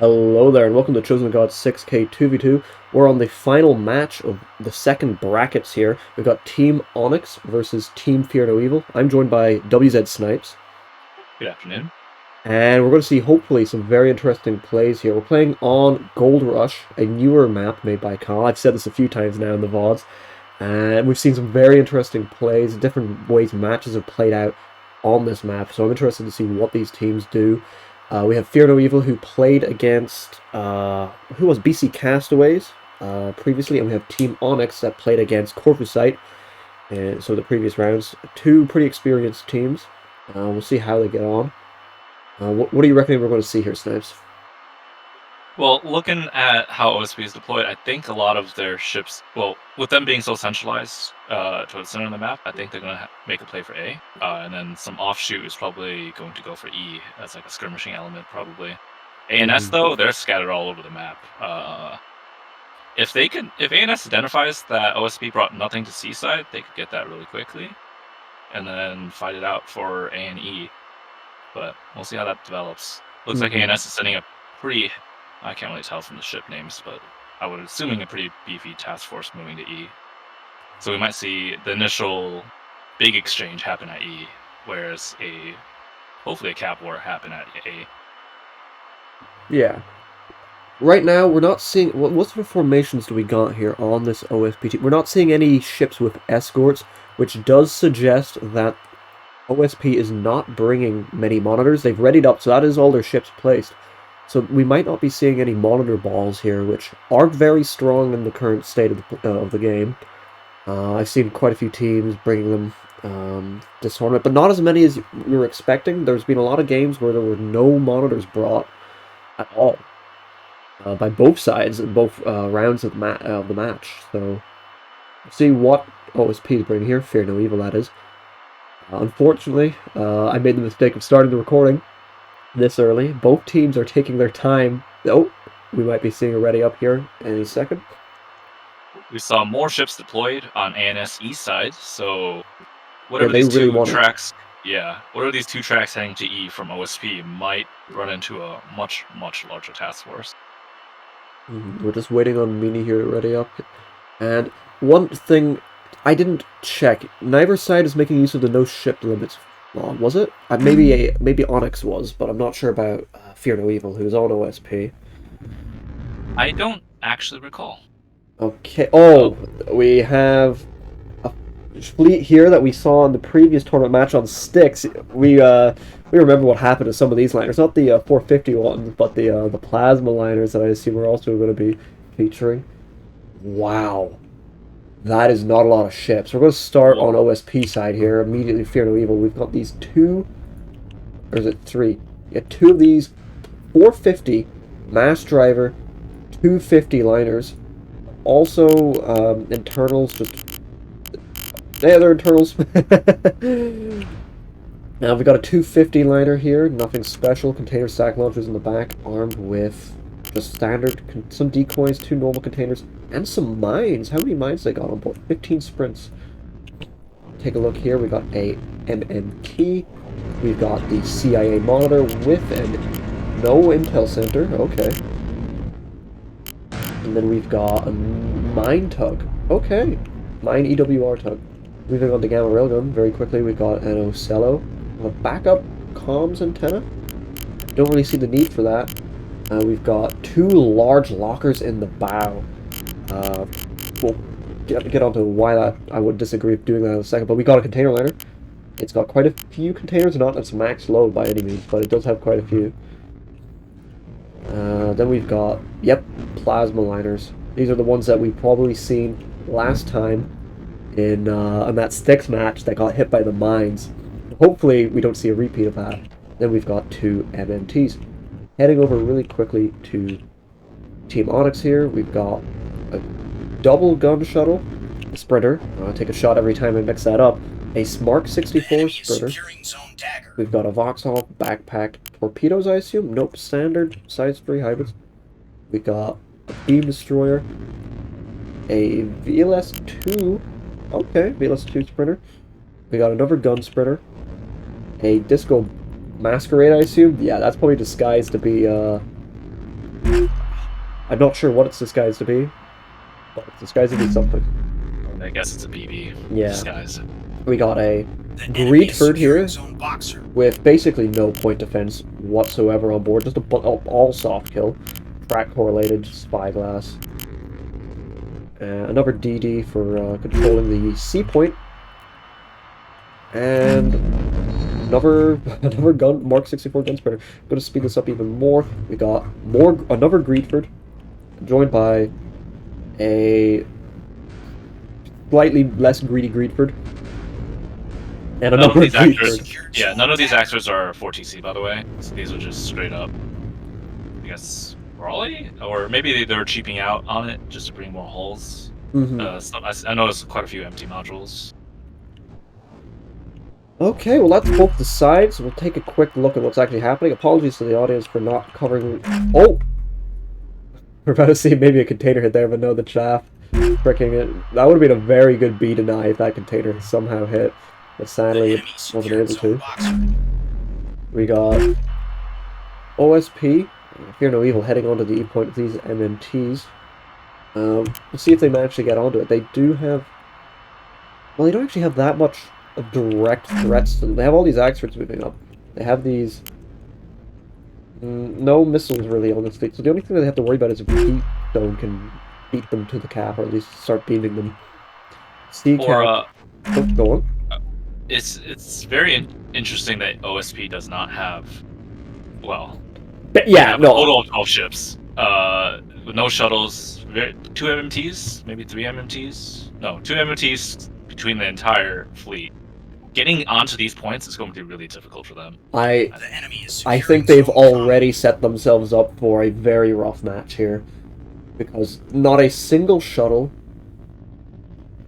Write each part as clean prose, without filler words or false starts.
Hello there, and welcome to Chosen God 6K 2v2. We're on the final match of the second brackets here. We've got Team ONYX versus Team Fear No Evil. I'm joined by WZSnipes. Good afternoon. And we're going to see, hopefully, some very interesting plays here. We're playing on Gold Rush, a newer map made by Kyle. I've said this a few times now in the VODs. And we've seen some very interesting plays, different ways matches have played out on this map. So I'm interested to see what these teams do. We have Fear No Evil, who played against, who was BC Castaways previously, and we have Team ONYX that played against Corvusite. And so the previous rounds, two pretty experienced teams. We'll see how they get on. What do you reckon we're going to see here, Snipes? Well, looking at how OSP is deployed, I think a lot of their ships, well, with them being so centralized towards the center of the map, I think they're going to make a play for A. And then some offshoot is probably going to go for E as like a skirmishing element, probably. A and S, though, they're scattered all over the map. If A and S identifies that OSP brought nothing to Seaside, they could get that really quickly. And then fight it out for A and E. But we'll see how that develops. Looks like ANS is sending a pretty, I can't really tell from the ship names, but I would assuming a pretty beefy task force moving to E. So we might see the initial big exchange happen at E, whereas hopefully a cap war happen at A. Yeah. Right now, we're not seeing... What sort of formations do we got here on this OSP? We're not seeing any ships with escorts, which does suggest that OSP is not bringing many monitors. They've readied up, so that is all their ships placed. So we might not be seeing any monitor balls here, which are very strong in the current state of the game. I've seen quite a few teams bringing them this tournament, but not as many as we were expecting. There's been a lot of games where there were no monitors brought at all by both sides in both rounds of the match. So we'll see what OSP is bringing here. Fear No Evil, that is. Unfortunately, I made the mistake of starting the recording this early. Both teams are taking their time. Oh, we might be seeing a ready up here any second. We saw more ships deployed on ANS east side, so whatever these two tracks, whatever these two tracks heading to E from OSP might run into a much, much larger task force. We're just waiting on Mini here to ready up. And one thing I didn't check. Neither side is making use of the no ship limits law, was it? Maybe ONYX was, but I'm not sure about Fear No Evil, who's on OSP. I don't actually recall. Okay. Oh, we have a fleet here that we saw in the previous tournament match on Styx. We remember what happened to some of these liners, not the 450 ones, but the plasma liners that I assume we're also going to be featuring. Wow. That is not a lot of ships. We're going to start on OSP side here. Immediately, Fear No Evil. We've got these two, or is it three? Yeah, two of these 450 mass driver, 250 liners. Also, internals. Yeah, they're internals. Now we've got a 250 liner here. Nothing special. Container stack launchers in the back, armed with just standard, some decoys, 2 normal containers, and some mines. How many mines they got on board? 15 sprints. Take a look here. We got a MMT. We've got the CIA monitor with no intel center. Okay. And then we've got a mine tug. Okay. Mine EWR tug. Moving on to Gamma Railgun very quickly. We've got an Ocello. A backup comms antenna. Don't really see the need for that. We've got 2 large lockers in the bow. We'll get onto why that I would disagree with doing that in a second, but we got a container liner. It's got quite a few containers, not its max load by any means, but it does have quite a few. Then we've got, plasma liners. These are the ones that we've probably seen last time in that Styx match that got hit by the mines. Hopefully we don't see a repeat of that. Then we've got 2 MMTs. Heading over really quickly to Team ONYX here, we've got a double gun shuttle, a sprinter. I'll take a shot every time I mix that up. A Mark 64 sprinter. We've got a Vauxhall backpack torpedoes, I assume. Nope, standard size 3 hybrids. We got a beam destroyer, a VLS-2. Okay, VLS-2 sprinter. We got another gun sprinter, a disco masquerade, I assume. Yeah, that's probably disguised to be I'm not sure what it's disguised to be, but it's disguised to be something. I guess it's a BB. Yeah. Disguise. We got a Greedford here with basically no point defense whatsoever on board, just a all soft kill. Track correlated spyglass. Another DD for controlling the C point. And another gun, Mark 64 gun spreader. I'm gonna speed this up even more. We got another Greedford, joined by a slightly less greedy Greedford. And none of another these actors, Greedford. yeah, none of these actors are 4TC, by the way. So these are just straight up, I guess, Raleigh? Or maybe they're cheaping out on it just to bring more hulls. I noticed quite a few empty modules. Okay, well that's both the sides. We'll take a quick look at what's actually happening. Apologies to the audience for not covering... Oh! We're about to see maybe a container hit there, but no, the chaff pricking it. That would have been a very good B deny if that container somehow hit. But sadly, it wasn't able to. We got OSP, Fear No Evil, heading onto the E point with these MMTs. We'll see if they manage to get onto it. They do have... Well, they don't actually have that much of direct threats to them. They have all these Axfords moving up. They have these... no missiles really on this fleet, so the only thing that they have to worry about is if Keystone can beat them to the cap, or at least start beaming them. C-cap... go on. It's very interesting that OSP does not have... Well... Yeah, no. A total of 12 ships. With no shuttles, 2 MMTs, maybe 3 MMTs? No, 2 MMTs between the entire fleet. Getting onto these points is going to be really difficult for them. I think they've already set themselves up for a very rough match here. Because not a single shuttle.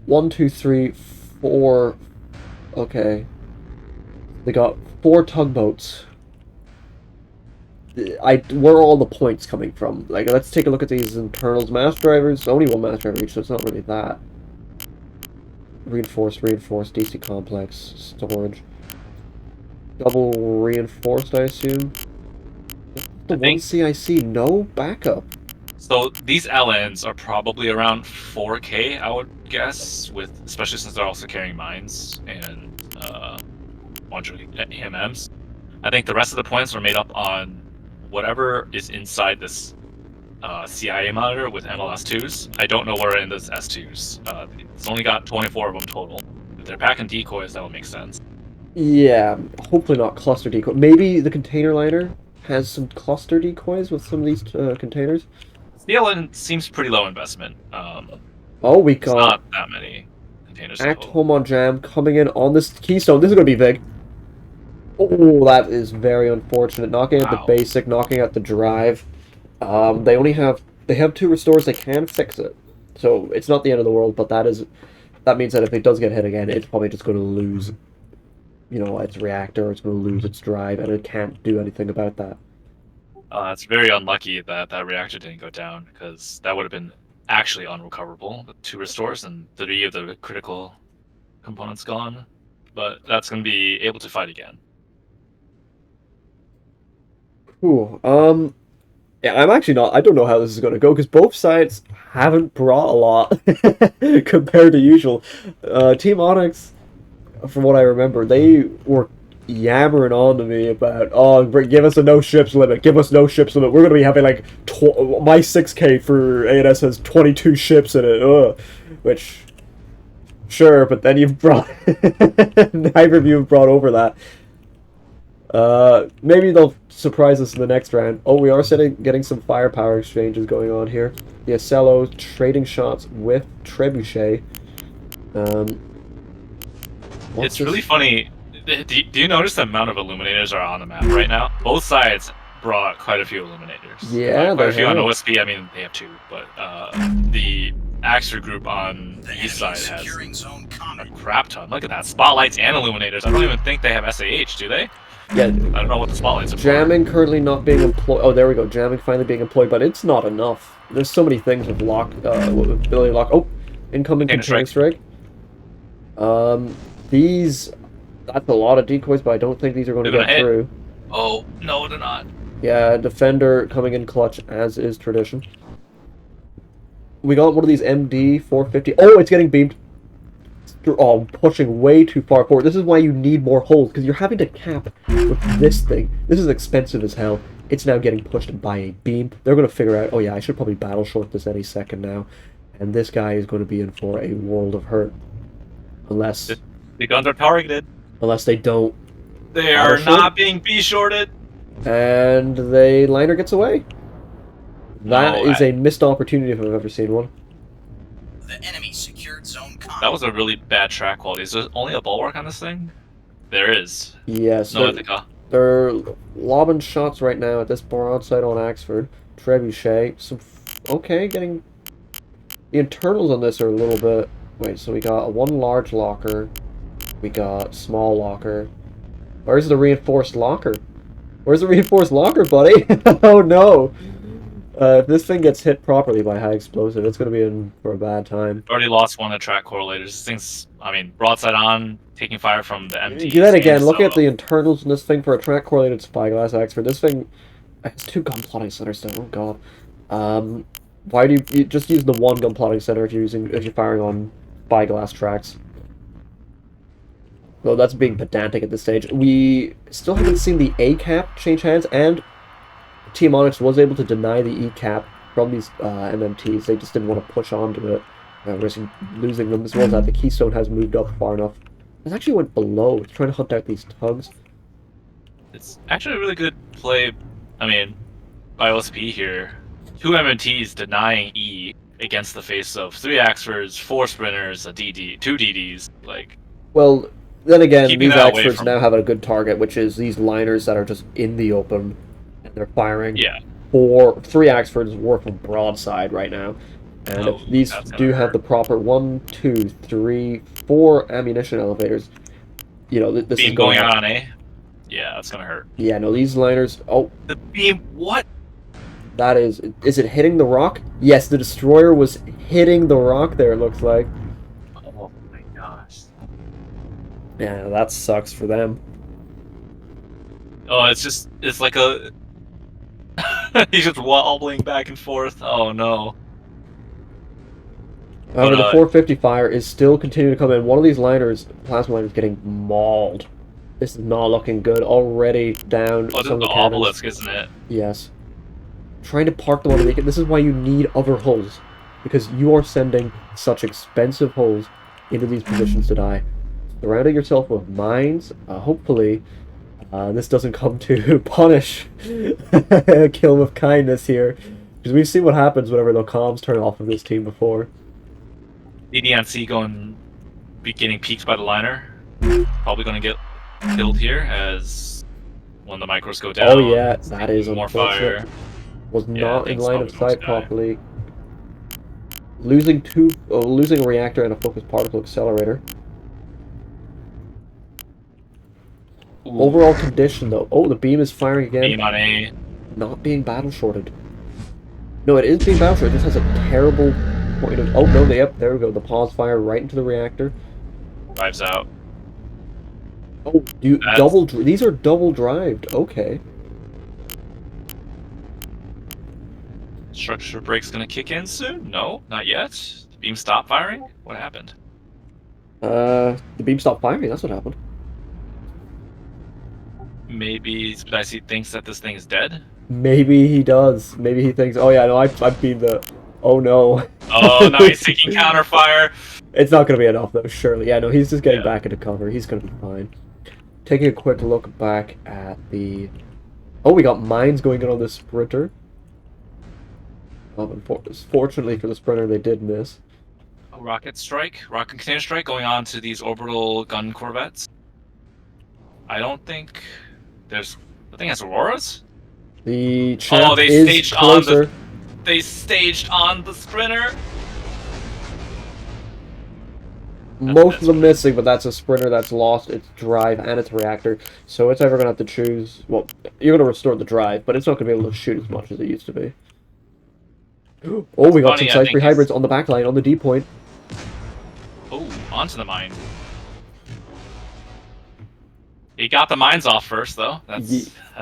1, 2, 3, 4... Okay. They got 4 tugboats. Where are all the points coming from? Like, let's take a look at these internals. Mass drivers, only one mass driver each, so it's not really that. Reinforced, DC complex, storage. Double reinforced, I assume. The one CIC, no backup. So these LNs are probably around 4K, I would guess, especially since they're also carrying mines and 100 AMMs. I think the rest of the points are made up on whatever is inside this CIA monitor with MLS2s. I don't know where in this S2s. It's only got 24 of them total. If they're packing decoys, that would make sense. Yeah, hopefully not cluster decoy. Maybe the container liner has some cluster decoys with some of these containers. The LN seems pretty low investment. Oh, we got not that many containers. Act Home on Jam coming in on this Keystone. This is going to be big. Oh, that is very unfortunate. Knocking at the basic, knocking at the drive. They have 2 restores. They can fix it, so it's not the end of the world. But that means that if it does get hit again, it's probably just going to lose, its reactor. It's going to lose its drive, and it can't do anything about that. It's very unlucky that that reactor didn't go down, because that would have been actually unrecoverable with 2 restores and 3 of the critical components gone. But that's going to be able to fight again. Ooh, yeah, I'm actually not... I don't know how this is going to go, because both sides haven't brought a lot compared to usual. Team ONYX, from what I remember, they were yammering on to me about, oh, give us a no ships limit, give us no ships limit. We're going to be having, like, my 6K for ANS has 22 ships in it, which... Sure, but then you've brought... neither of you have brought over that. Maybe they'll surprise us in the next round. Oh, we are getting some firepower exchanges going on here. The Ocello trading shots with Trebuchet. It's really funny. Do you notice the amount of illuminators are on the map right now? Both sides brought quite a few illuminators. Yeah, quite a few on OSP. I mean, they have 2, but the Axer group on the east side has a crap ton. Look at that, spotlights and illuminators. I don't even think they have SAH, do they? Yeah, I don't know what the spotlights are for. Jamming currently not being employed. Oh, there we go. Jamming finally being employed, but it's not enough. There's so many things with with ability lock. Oh, incoming container strike. That's a lot of decoys, but I don't think these are going to get through. Oh, no, they're not. Yeah, defender coming in clutch as is tradition. We got one of these MD 450. Oh, it's getting beamed. Oh, pushing way too far forward. This is why you need more holes, because you're having to cap with this thing. This is expensive as hell. It's now getting pushed by a beam. They're going to figure out, oh yeah, I should probably battle short this any second now. And this guy is going to be in for a world of hurt. Unless The guns are targeted. they don't. They are not being B-shorted. And the liner gets away. That is a missed opportunity if I've ever seen one. The enemy secured zone combat. That was a really bad track quality. Is there only a bulwark on this thing? There is. Yes. No, they're lobbing shots right now at this broadside on Axford. Trebuchet. Okay, getting... The internals on this are a little bit... Wait, so we got one large locker. We got small locker. Where's the reinforced locker? Where's the reinforced locker, buddy? Oh no! If this thing gets hit properly by high explosive, it's going to be in for a bad time. Already lost one of the track correlators. This thing's, I mean, broadside on, taking fire from the MT. Do that again. Look at the internals in this thing for a track correlated spyglass Axford. This thing has 2 gun plotting centers though. Oh god. Why do you just use the 1 gun plotting center if you're firing on spyglass tracks? Well, that's being pedantic at this stage. We still haven't seen the A cap change hands, and Team ONYX was able to deny the E cap from these MMTs. They just didn't want to push onto it, risking losing them. As well as that, the Keystone has moved up far enough. It actually went below. It's trying to hunt out these tugs. It's actually a really good play, I mean, by OSP here. 2 MMTs denying E against the face of 3 Axfords, 4 Sprinters, a DD, 2 DDs. Like, well, then again, these Axfords now have a good target, which is these liners that are just in the open, and they're firing. Yeah. 3 Axfords worth of broadside right now. And if these do have the proper 1, 2, 3, 4 ammunition elevators, you know, this beam is going on, eh? Yeah, that's gonna hurt. Yeah, no, these liners... Oh. The beam... What? That is... Is it hitting the rock? Yes, the destroyer was hitting the rock there, it looks like. Oh my gosh. Yeah, that sucks for them. Oh, it's just... It's like a... He's just wobbling back and forth. Oh no. However, the 450 fire is still continuing to come in. One of these liners, plasma liners, getting mauled. This is not looking good. Already down some of the obelisk, isn't it? Yes. Trying to park them on the beacon. This is why you need other holes. Because you are sending such expensive holes into these positions to die. Surrounding yourself with mines. Hopefully, this doesn't come to punish kill with kindness here. Because we've seen what happens whenever the comms turn off of this team before. DDNC getting peaked by the liner. Probably going to get killed here as when the micros go down. Oh yeah, that is more unfortunate. fire. Was not in line of sight properly. Losing a reactor and a focused particle accelerator. Ooh. Overall condition though. Oh, the beam is firing again. Beam on A. Not being battle shorted. No, it is being battle shorted. It just has a terrible point of... Oh no, yep, there we go. The pause fire right into the reactor. Drives out. Oh, these are double drived. Okay. Structure break's gonna kick in soon? No, not yet. The beam stopped firing? What happened? The beam stopped firing, that's what happened. Maybe Dicey thinks that this thing is dead? Maybe he does. Maybe he thinks, oh yeah, no, I beamed the... Oh no. Oh no, he's taking counterfire! It's not gonna be enough though, surely. Yeah, no, he's just getting back into cover. He's gonna be fine. Taking a quick look back at the... Oh, we got mines going in on the Sprinter. Fortunately for the Sprinter, they did miss. Rocket container strike going on to these orbital gun corvettes. I don't think there's... I think that's Auroras? The chap is closer. They staged on the Sprinter. Most of them missing, but that's a Sprinter that's lost its drive and its reactor, so it's ever going to have to choose... Well, you're going to restore the drive, but it's not going to be able to shoot as much as it used to be. Oh, we got some Site-Free hybrids on the back line, on the D point. Oh, onto the mine. He got the mines off first, though. That's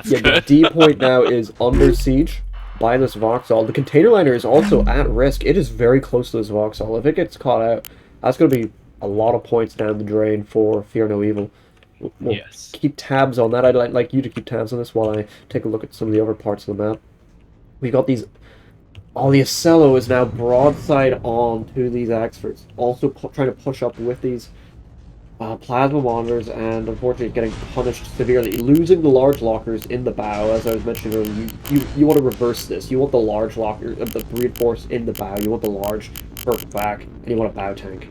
Yeah, good. the D point now is under siege by this Vauxhall. The container liner is also at risk. It is very close to this Vauxhall. If it gets caught out, that's going to be a lot of points down the drain for Fear No Evil. We'll Yes. keep tabs on that. I'd like you to keep tabs on this while I take a look at some of the other parts of the map. We got these. Oh, the Ocello is now broadside on to these Axfords. Also trying to push up with these plasma monitors, and unfortunately getting punished severely. Losing the large lockers in the bow, as I was mentioning earlier, you want to reverse this. You want the large locker, the reinforce in the bow. You want the large perk back, and you want a bow tank.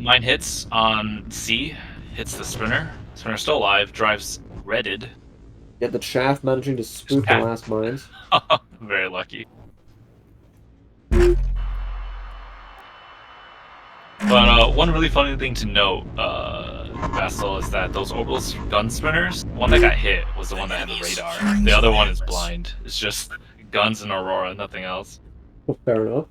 Mine hits on C, hits the Sprinter. Sprinter's still alive, drives redded. Yet the Chaff managing to spoof the last mines. Very lucky. But one really funny thing to note, Vastol, is that those orbital gun spinners, the one that got hit was the one that had the radar. The other one is blind. It's just guns and Aurora, nothing else. Well, fair enough.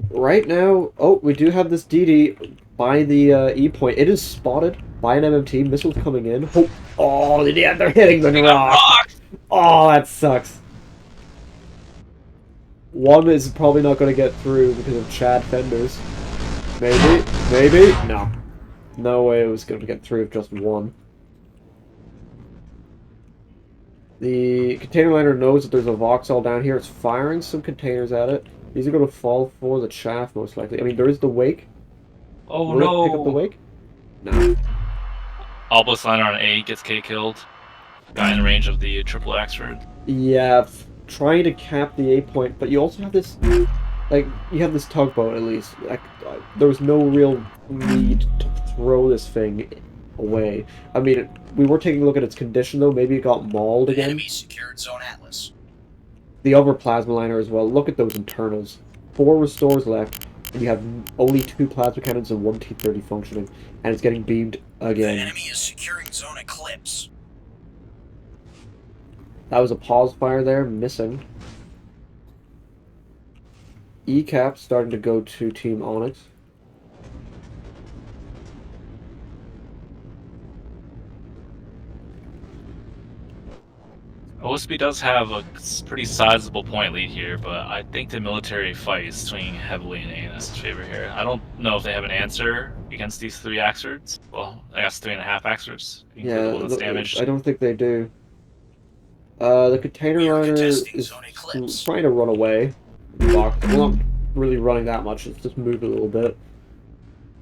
Right now, oh, we do have this DD by the E point. It is spotted by an MMT. Missiles coming in. Oh, yeah, they're hitting the rock. Oh, that sucks. One is probably not going to get through because of Chad fenders. Maybe? No. No way it was going to get through with just one. The container liner knows that there's a Vauxhall down here. It's firing some containers at it. These are going to fall for the Chaff, most likely. I mean, there is the Wake. Oh, Will no! it pick up the Wake? No. Obelisk liner on A gets K killed. Guy in range of the triple Axford. Yeah, trying to cap the A point, but you also have this... Like, you have this tugboat, at least. Like, there was no real need to throw this thing away. I mean, we were taking a look at its condition, though. Maybe it got mauled again. Enemy secured Zone Atlas. The other plasma liner as well. Look at those internals. 4 restores left, and you have only 2 plasma cannons and 1 T-30 functioning, and it's getting beamed again. The enemy is securing Zone Eclipse. That was a pause fire there, missing. ECAP starting to go to Team ONYX. OSB does have a pretty sizable point lead here, but I think the military fight is swinging heavily in ANS's favor here. I don't know if they have an answer against these 3 Axards. Well, I guess 3.5 Axards. Yeah, damaged. I don't think they do. The container liner is trying to run away. Well, not really running that much, it's just moved a little bit.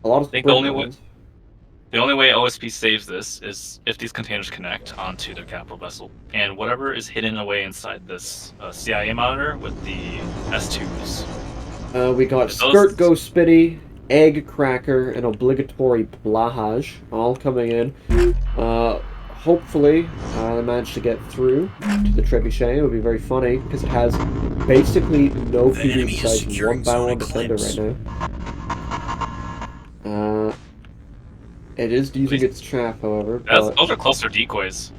A lot of I think the only way OSP saves this is if these containers connect onto their capital vessel, and whatever is hidden away inside this CIA monitor with the S2s. We got Skirt Go Spitty, Egg Cracker, and Obligatory Blahaj all coming in. Hopefully, they managed to get through to the Trebuchet. It would be very funny because it has basically no PD besides 1 bow on defender right now. It is using its Chaff, however. Those are cluster decoys.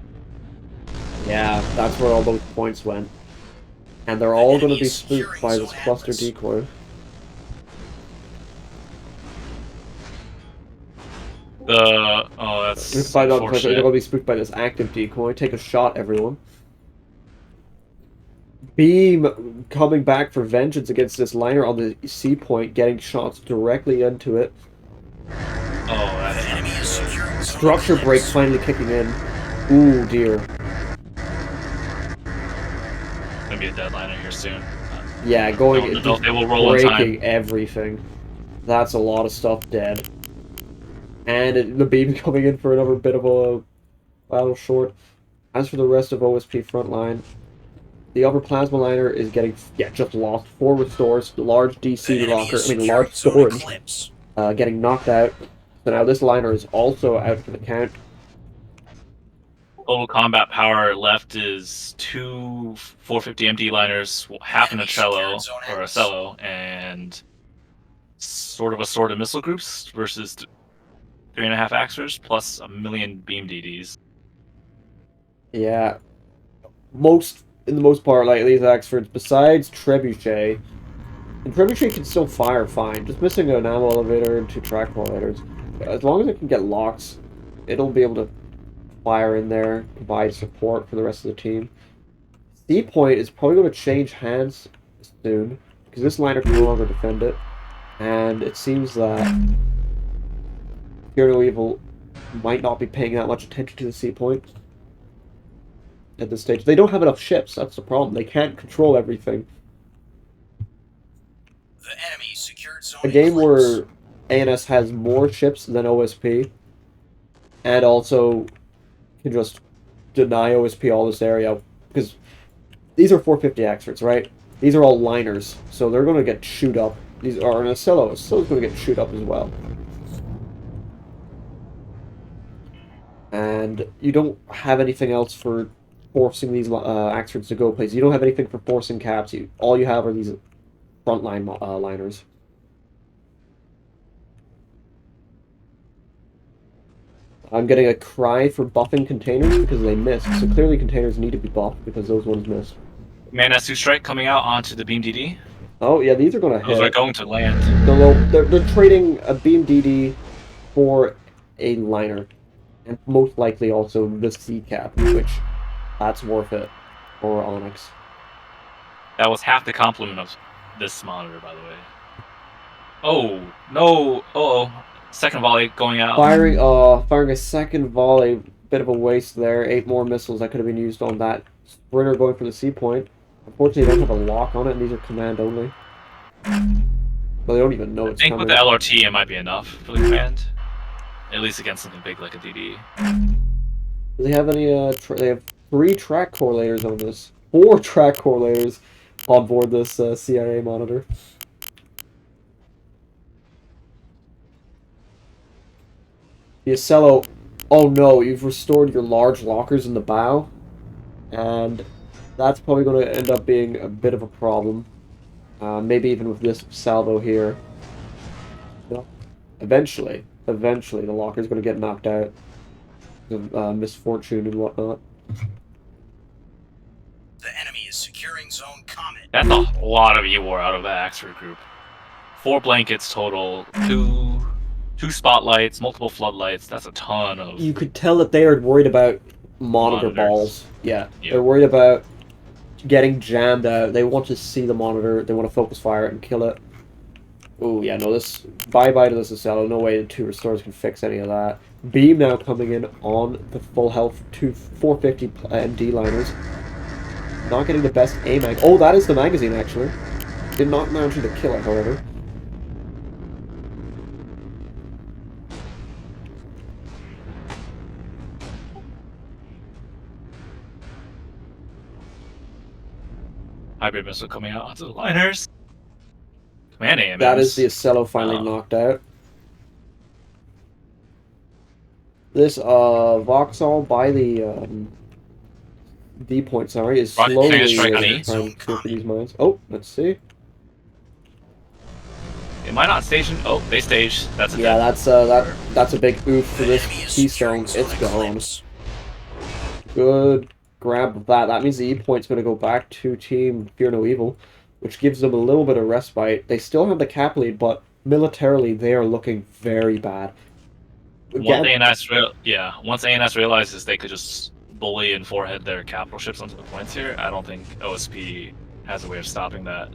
Yeah, that's where all those points went. And they're all going to be spooked by this cluster decoy. That's they're going to be spooked by this active decoy. Take a shot, everyone. Beam coming back for vengeance against this liner on the C point, getting shots directly into it. Structure break finally kicking in. Ooh, dear. Gonna be a deadliner here soon. Yeah, going they will roll in time. Breaking everything. That's a lot of stuff dead. And the beam coming in for another bit of a battle short. As for the rest of OSP frontline, the upper plasma liner is getting just lost. 4 restores, large DC locker, large storage, getting knocked out. So now this liner is also out for the count. Total combat power left is 2 450 MD liners, half an Ocello or Ocello, and sort of assorted missile groups versus 3.5 Axers plus 1 million beam DDs. Yeah, in the most part, like these Axfords, besides Trebuchet, and Trebuchet can still fire fine, just missing an ammo elevator and 2 track elevators. As long as it can get locks, it'll be able to fire in there, provide support for the rest of the team. C point is probably going to change hands soon, because this liner can no longer defend it, and it seems that Fear No Evil might not be paying that much attention to the C point at this stage. They don't have enough ships, that's the problem. They can't control everything. The enemy secured zone A game Eclipse. where ANS has more ships than OSP, and also can just deny OSP all this area, because these are 450 experts, right? These are all liners, so they're going to get chewed up. These are an Acello. Acello's going to get chewed up as well. And you don't have anything else for forcing these experts to go places. You don't have anything for forcing caps. All you have are these frontline liners. I'm getting a cry for buffing containers because they missed. So clearly containers need to be buffed because those ones missed. Man S2 strike coming out onto the beam DD. Oh yeah, these are going to hit. Those are going to land. No, they're trading a beam DD for a liner, and most likely also the C cap, which that's worth it for ONYX. That was half the complement of this monitor, by the way. Oh no! Oh, second volley going out. Firing a second volley, bit of a waste there. 8 more missiles that could have been used on that sprinter going for the C point. Unfortunately, they don't have a lock on it, and these are command only. But they don't even know it's I think coming. with the LRT, it might be enough for the command. At least against something big like a DD. Do they have any? They have 3 track correlators on this. 4 track correlators on board this CIA monitor. The Acello. Oh no! You've restored your large lockers in the bow, and that's probably going to end up being a bit of a problem. Maybe even with this salvo here. No. Eventually, the locker's going to get knocked out. Misfortune and whatnot. The enemy is securing zone Comet. That's a lot of E-War out of that Axford group. 4 blankets total, 2 spotlights, multiple floodlights. That's a ton of... You could tell that they are worried about monitor Monitors. balls. Yeah, Yeah. they're worried about getting jammed out. They want to see the monitor. They want to focus fire it and kill it. Oh yeah, no, this bye-bye to this Acello. No way the 2 restores can fix any of that. Beam now coming in on the full health 450 MD liners. Not getting the best aim angle. Oh, that is the magazine actually. Did not manage to kill it, however. Hybrid missile coming out onto the liners. Command AMS. That is the Acello finally knocked out. This Vauxhall by the D point, sorry, is Right, slowly taking a strike on trying E. to clear for these mines. Oh, let's see. It might not station. Oh, they staged. That's a Yeah, dead. that's a big oof for The this enemy is Keystone. securing It's zone gone. Eclipse. Good grab of that. That means the E point's going to go back to Team Fear No Evil, which gives them a little bit of respite. They still have the cap lead, but militarily they are looking very bad. Once ANS realizes they could just bully and forehead their capital ships onto the points here, I don't think OSP has a way of stopping that.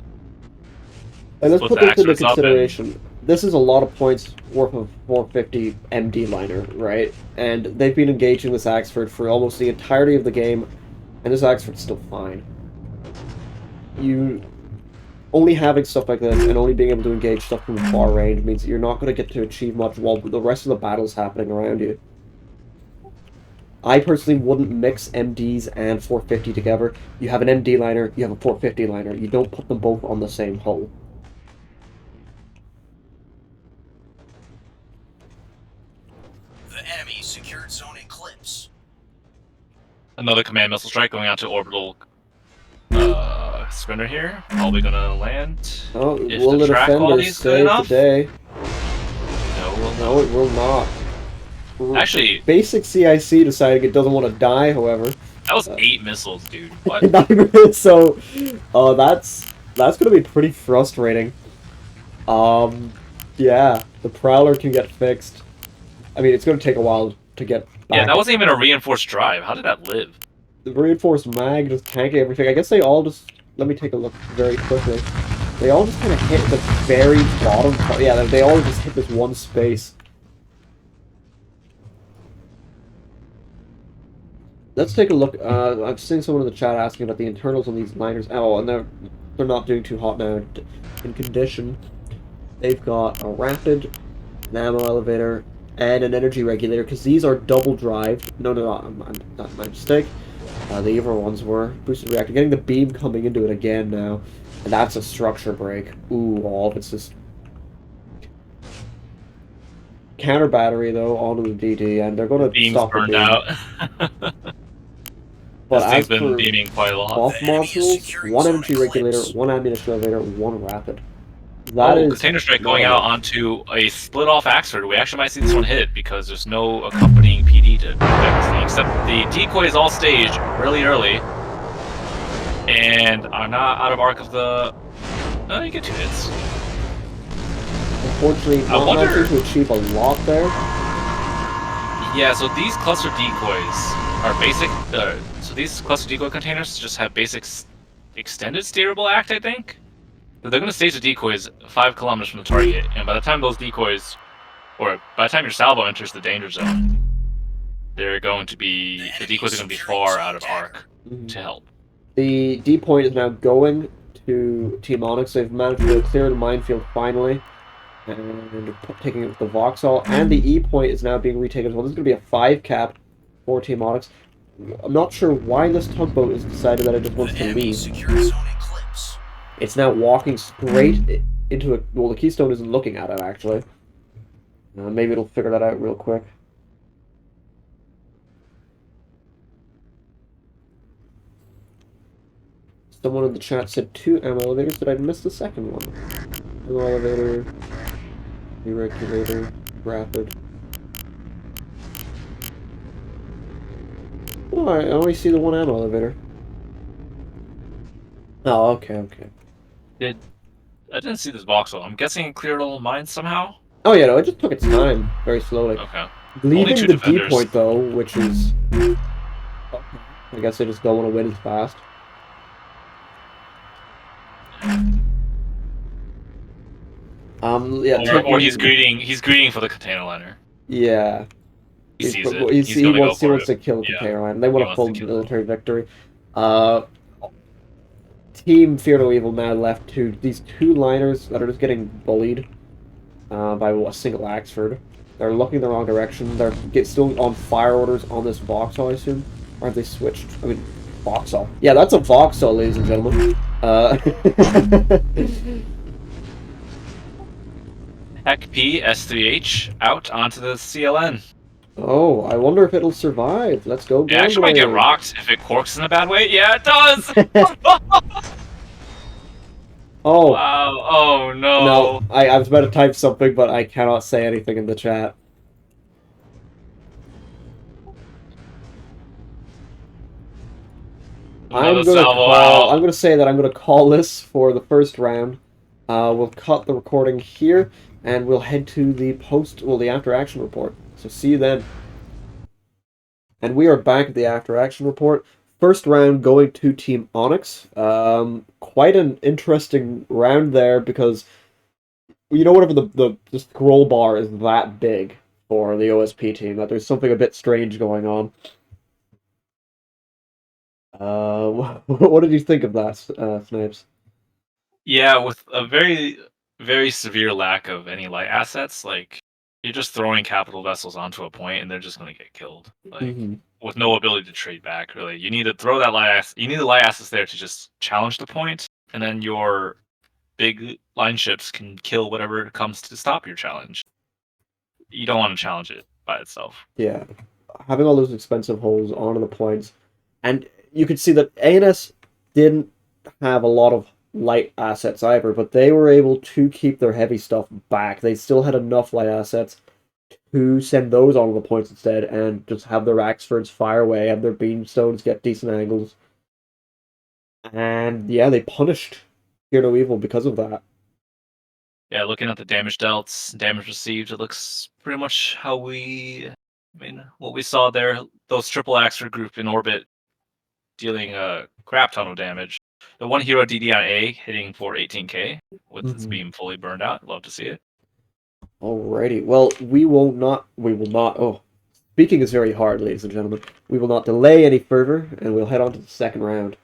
And let's Split put the this into extras up consideration. This is a lot of points worth of 450 MD liner, right? And they've been engaging this Axford for almost the entirety of the game, and this Axford's still fine. You only having stuff like this and only being able to engage stuff from far range means that you're not going to get to achieve much while the rest of the battle's happening around you. I personally wouldn't mix MDs and 450 together. You have an MD liner, you have a 450 liner. You don't put them both on the same hull. The enemy secured zone Eclipse. Another command missile strike going out to orbital sprinter here. Probably gonna land. Oh, If will the track quality defenders is good save the enough? day? No, will No, it will not. Actually, Basic CIC deciding it doesn't want to die, however. that was 8 missiles, dude. What? So, that's gonna be pretty frustrating. Yeah, the Prowler can get fixed. I mean, it's gonna take a while to get Yeah, back. that wasn't even a reinforced drive. How did that live? The reinforced mag just tanking everything. I guess they all just... Let me take a look very quickly. They all just kind of hit the very bottom part. Yeah, they all just hit this one space. Let's take a look. I've seen someone in the chat asking about the internals on these liners. Oh, and they're not doing too hot now in condition. They've got a rapid, an ammo elevator, and an energy regulator, because these are double drive. No, not my mistake. The other ones were boosted reactor. Getting the beam coming into it again now, and that's a structure break. Ooh, all of it's just counter battery though onto the DD, and they're going to Beam's stop the burned beam. out. But This as thing's been for beaming quite a lot. buff The enemy is modules, securing one zone energy regulator, Eclipse. one ammunition elevator, one rapid. That Oh, is container strike not going a out lot. onto a split off Axford. We actually might see this one hit because there's no accompanying PD to protect this thing, except the decoy is all staged really early and are not out of arc of the. Oh, you get 2 hits. Unfortunately, I not wonder- managing to achieve a lot there. Yeah, so these cluster decoys are basic. So these cluster decoy containers just have basic extended steerable act, I think. So they're going to stage the decoys 5 kilometers from the target, and by the time those decoys, or by the time your salvo enters the danger zone, they're going to be the decoys are going to be far out of arc to help. The D point is now going to Team ONYX. They've managed to clear the minefield finally, and taking it with the Vauxhall. And the E point is now being retaken as well. This is going to be a 5 cap for Team ONYX. I'm not sure why this tugboat has decided that it just wants The to enemy leave. secured zone Eclipse. It's now walking straight into it. Well, the Keystone isn't looking at it, actually. Maybe it'll figure that out real quick. Someone in the chat said 2 ammo elevators. Did I miss the second one? Ammo elevator, deregulator, rapid. Oh, I only see the 1 ammo elevator. Oh, okay. I didn't see this Vauxhall. I'm guessing it cleared all mines somehow. Oh yeah, no, it just took its time, very slowly. Okay. Leaving 2 the D defenders. point though, which is, I guess they just don't want to win as fast. Yeah. Or he's greeting. He's greeting for the container liner. Yeah. He sees it. He He's gonna go wants for to kill the Yeah. container line. They want He a wants full to kill it. military victory. Team Fear No Evil now left to these 2 liners that are just getting bullied by a single Axford. They're looking the wrong direction. They're still on fire orders on this Vauxhall, I assume. Or have they switched? I mean, Vauxhall. Yeah, that's a Vauxhall, ladies and gentlemen. Heck P S3H out onto the CLN. Oh, I wonder if it'll survive. Let's go. It actually might get gambling. rocked if it corks in a bad way. Yeah, it does. Oh. Wow. Oh no. No, I was about to type something, but I cannot say anything in the chat. I'm gonna say that I'm gonna call this for the first round. We'll cut the recording here, and we'll head to the the after action report. So see you then. And we are back at the after action report. First round going to Team ONYX. Quite an interesting round there because whenever the scroll bar is that big for the OSP team, that there's something a bit strange going on. What did you think of that, Snipes? Yeah, with a very, very severe lack of any light assets, like you're just throwing capital vessels onto a point and they're just gonna get killed. Like with no ability to trade back, really. You need to throw that you need the light assets there to just challenge the point, and then your big line ships can kill whatever comes to stop your challenge. You don't want to challenge it by itself. Yeah. Having all those expensive holes onto the points. And you could see that ANS didn't have a lot of light assets either, but they were able to keep their heavy stuff back. They still had enough light assets to send those onto the points instead and just have their Axfords fire away, have their Beamstones get decent angles. And yeah, they punished Fear No Evil because of that. Yeah, looking at the damage dealt, damage received, it looks pretty much how we I mean, what we saw there, those triple Axer group in orbit dealing a crap ton of damage. The one hero DD on A hitting for 18k with its beam fully burned out. Love to see it. Alrighty. Well, we will not. Oh, speaking is very hard, ladies and gentlemen. We will not delay any further, and we'll head on to the second round.